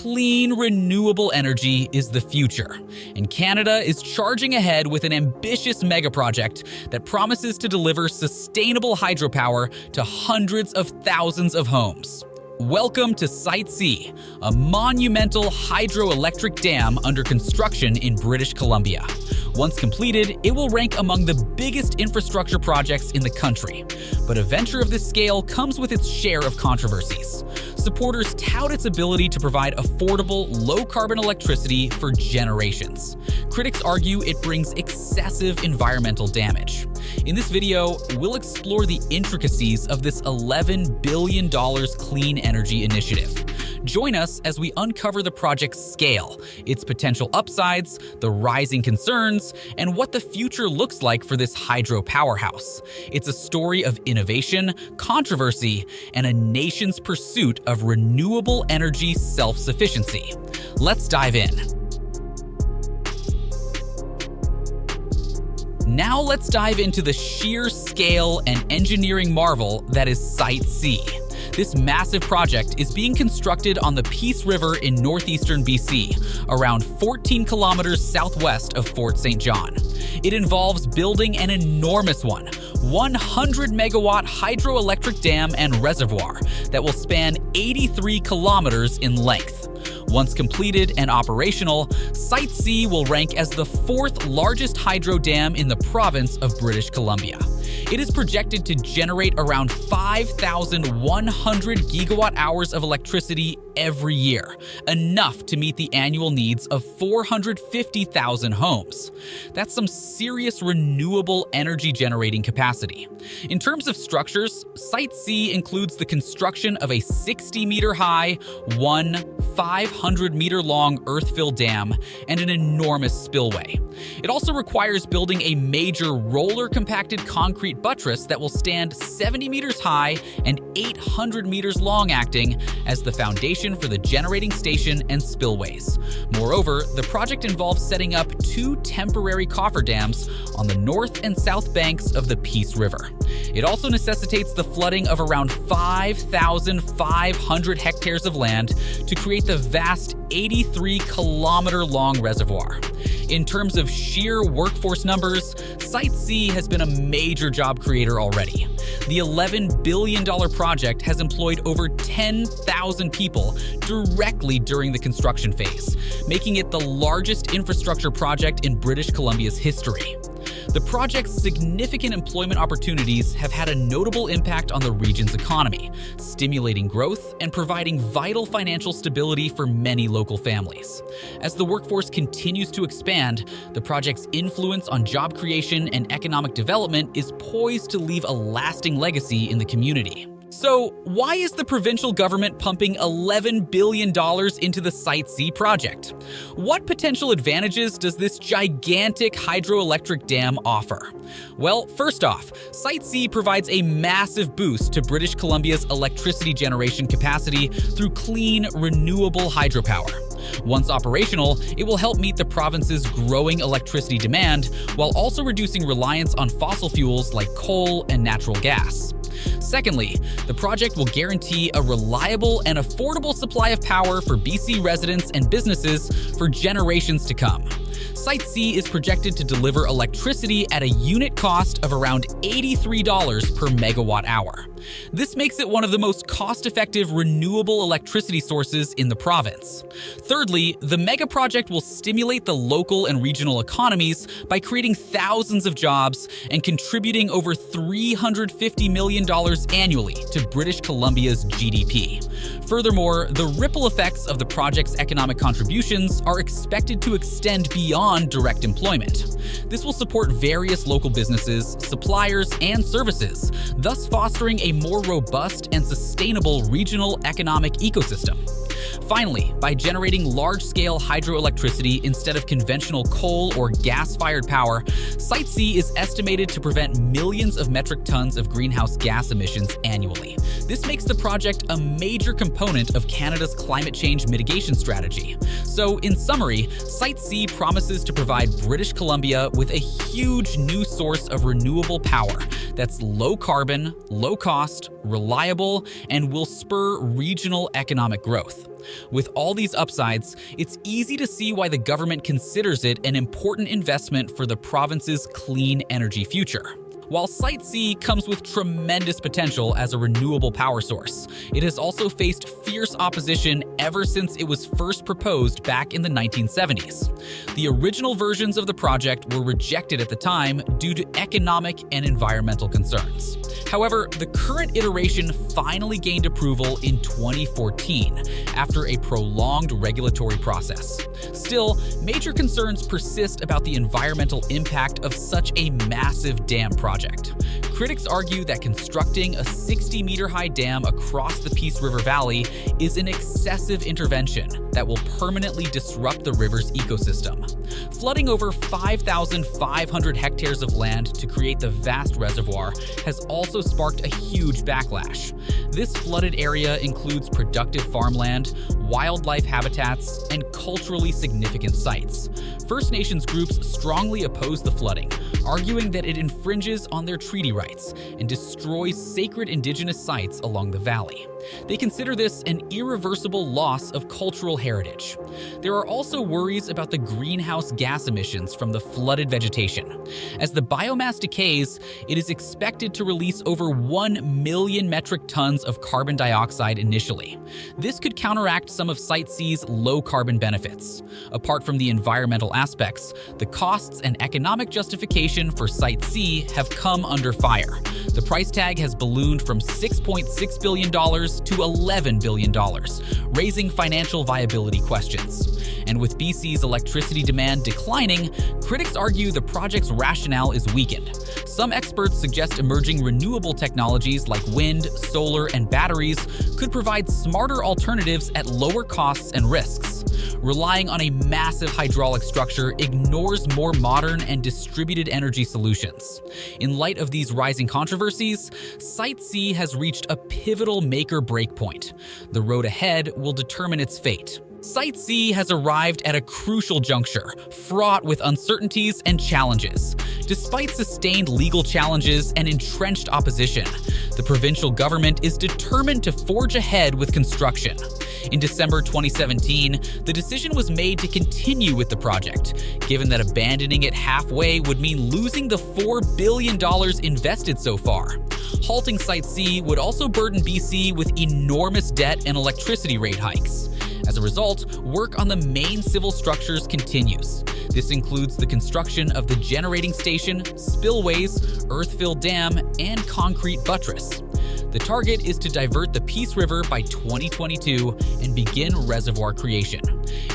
clean, renewable energy is the future, and Canada is charging ahead with an ambitious megaproject that promises to deliver sustainable hydropower to hundreds of thousands of homes. Welcome to Site C, a monumental hydroelectric dam under construction in British Columbia. Once completed, it will rank among the biggest infrastructure projects in the country. But a venture of this scale comes with its share of controversies. Supporters tout its ability to provide affordable, low-carbon electricity for generations. Critics argue it brings excessive environmental damage. In this video, we'll explore the intricacies of this $11 billion clean energy initiative. Join us as we uncover the project's scale, its potential upsides, the rising concerns, and what the future looks like for this hydro powerhouse. It's a story of innovation, controversy, and a nation's pursuit of renewable energy self-sufficiency. Let's dive in. Now let's dive into the sheer scale and engineering marvel that is Site C. This massive project is being constructed on the Peace River in northeastern BC, around 14 kilometers southwest of Fort St. John. It involves building an enormous 100 megawatt hydroelectric dam and reservoir that will span 83 kilometers in length. Once completed and operational, Site C will rank as the fourth largest hydro dam in the province of British Columbia. It is projected to generate around 5,100 gigawatt hours of electricity every year, enough to meet the annual needs of 450,000 homes. That's some serious renewable energy generating capacity. In terms of structures, Site C includes the construction of a 60-meter high, 500-meter long earth-filled dam, and an enormous spillway. It also requires building a major roller-compacted concrete buttress that will stand 70 meters high and 800 meters long, acting as the foundation for the generating station and spillways. Moreover, the project involves setting up two temporary cofferdams on the north and south banks of the Peace River. It also necessitates the flooding of around 5,500 hectares of land to create the vast 83-kilometer-long reservoir. In terms of sheer workforce numbers, Site C has been a major job creator already. The $11 billion project has employed over 10,000 people directly during the construction phase, making it the largest infrastructure project in British Columbia's history. The project's significant employment opportunities have had a notable impact on the region's economy, stimulating growth and providing vital financial stability for many local families. As the workforce continues to expand, the project's influence on job creation and economic development is poised to leave a lasting legacy in the community. So, why is the provincial government pumping $11 billion into the Site C project? What potential advantages does this gigantic hydroelectric dam offer? Well, first off, Site C provides a massive boost to British Columbia's electricity generation capacity through clean, renewable hydropower. Once operational, it will help meet the province's growing electricity demand while also reducing reliance on fossil fuels like coal and natural gas. Secondly, the project will guarantee a reliable and affordable supply of power for BC residents and businesses for generations to come. Site C is projected to deliver electricity at a unit cost of around $83 per megawatt hour. This makes it one of the most cost-effective renewable electricity sources in the province. Thirdly, the mega project will stimulate the local and regional economies by creating thousands of jobs and contributing over $350 million annually to British Columbia's GDP. Furthermore, the ripple effects of the project's economic contributions are expected to extend beyond direct employment. This will support various local businesses, suppliers, and services, thus fostering a more robust and sustainable regional economic ecosystem. Finally, by generating large-scale hydroelectricity instead of conventional coal or gas-fired power, Site C is estimated to prevent millions of metric tons of greenhouse gas emissions annually. This makes the project a major component of Canada's climate change mitigation strategy. So, in summary, Site C promises to provide British Columbia with a huge new source of renewable power that's low carbon, low cost, reliable, and will spur regional economic growth. With all these upsides, it's easy to see why the government considers it an important investment for the province's clean energy future. While Site C comes with tremendous potential as a renewable power source, it has also faced fierce opposition ever since it was first proposed back in the 1970s. The original versions of the project were rejected at the time due to economic and environmental concerns. However, the current iteration finally gained approval in 2014 after a prolonged regulatory process. Still, major concerns persist about the environmental impact of such a massive dam project. Critics argue that constructing a 60-meter-high dam across the Peace River Valley is an excessive intervention that will permanently disrupt the river's ecosystem. Flooding over 5,500 hectares of land to create the vast reservoir has also sparked a huge backlash. This flooded area includes productive farmland, wildlife habitats, and culturally significant sites. First Nations groups strongly oppose the flooding, arguing that it infringes on their treaty rights and destroys sacred Indigenous sites along the valley. They consider this an irreversible loss of cultural heritage. There are also worries about the greenhouse gas emissions from the flooded vegetation. As the biomass decays, it is expected to release over 1 million metric tons of carbon dioxide initially. This could counteract some of Site C's low carbon benefits. Apart from the environmental aspects, the costs and economic justification for Site C have come under fire. The price tag has ballooned from $6.6 billion to $11 billion, raising financial viability questions. And with BC's electricity demand declining, critics argue the project's rationale is weakened. Some experts suggest emerging renewable technologies like wind, solar, and batteries could provide smarter alternatives at lower costs and risks. Relying on a massive hydraulic structure ignores more modern and distributed energy solutions. In light of these rising controversies, Site C has reached a pivotal make-or-break point. The road ahead will determine its fate. Site C has arrived at a crucial juncture, fraught with uncertainties and challenges. Despite sustained legal challenges and entrenched opposition, the provincial government is determined to forge ahead with construction. In December 2017, the decision was made to continue with the project, given that abandoning it halfway would mean losing the $4 billion invested so far. Halting Site C would also burden BC with enormous debt and electricity rate hikes. As a result, work on the main civil structures continues. This includes the construction of the generating station, spillways, earth-filled dam, and concrete buttress. The target is to divert the Peace River by 2022 and begin reservoir creation.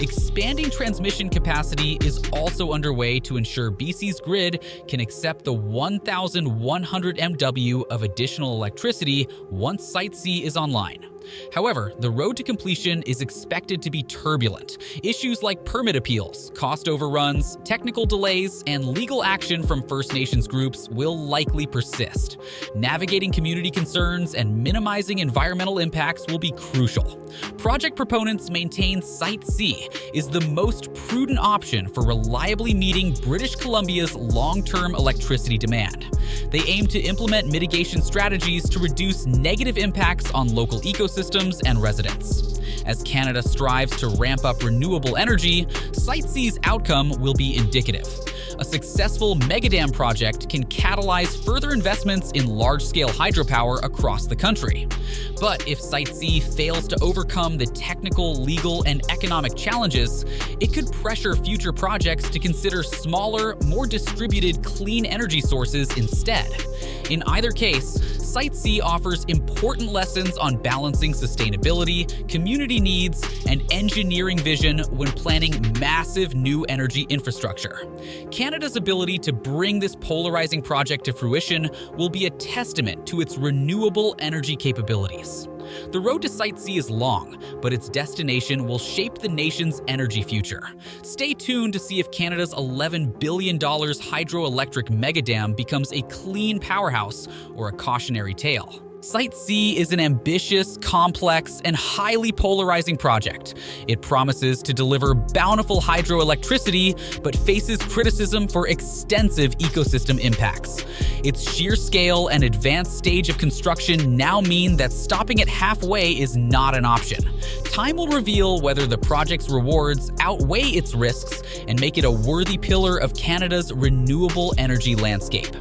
Expanding transmission capacity is also underway to ensure BC's grid can accept the 1,100 MW of additional electricity once Site C is online. However, the road to completion is expected to be turbulent. Issues like permit appeals, cost overruns, technical delays, and legal action from First Nations groups will likely persist. Navigating community concerns and minimizing environmental impacts will be crucial. Project proponents maintain Site C is the most prudent option for reliably meeting British Columbia's long-term electricity demand. They aim to implement mitigation strategies to reduce negative impacts on local ecosystems and residents. As Canada strives to ramp up renewable energy, Site C's outcome will be indicative. A successful megadam project can catalyze further investments in large-scale hydropower across the country. But if Site C fails to overcome the technical, legal, and economic challenges, it could pressure future projects to consider smaller, more distributed clean energy sources instead. In either case, Site C offers important lessons on balancing sustainability, community needs, and engineering vision when planning massive new energy infrastructure. Canada's ability to bring this polarizing project to fruition will be a testament to its renewable energy capabilities. The road to Site C is long, but its destination will shape the nation's energy future. Stay tuned to see if Canada's $11 billion hydroelectric megadam becomes a clean powerhouse or a cautionary tale. Site C is an ambitious, complex, and highly polarizing project. It promises to deliver bountiful hydroelectricity, but faces criticism for extensive ecosystem impacts. Its sheer scale and advanced stage of construction now mean that stopping it halfway is not an option. Time will reveal whether the project's rewards outweigh its risks and make it a worthy pillar of Canada's renewable energy landscape.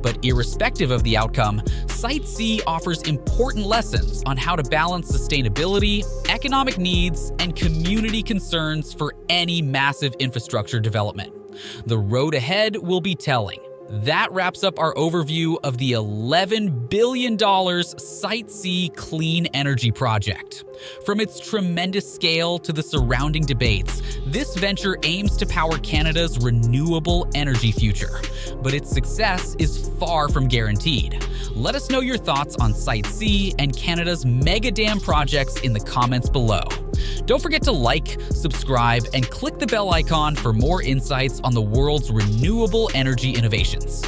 But irrespective of the outcome, Site C offers important lessons on how to balance sustainability, economic needs, and community concerns for any massive infrastructure development. The road ahead will be telling. That wraps up our overview of the $11 billion Site C clean energy project. From its tremendous scale to the surrounding debates, this venture aims to power Canada's renewable energy future. But its success is far from guaranteed. Let us know your thoughts on Site C and Canada's mega dam projects in the comments below. Don't forget to like, subscribe, and click the bell icon for more insights on the world's renewable energy innovations.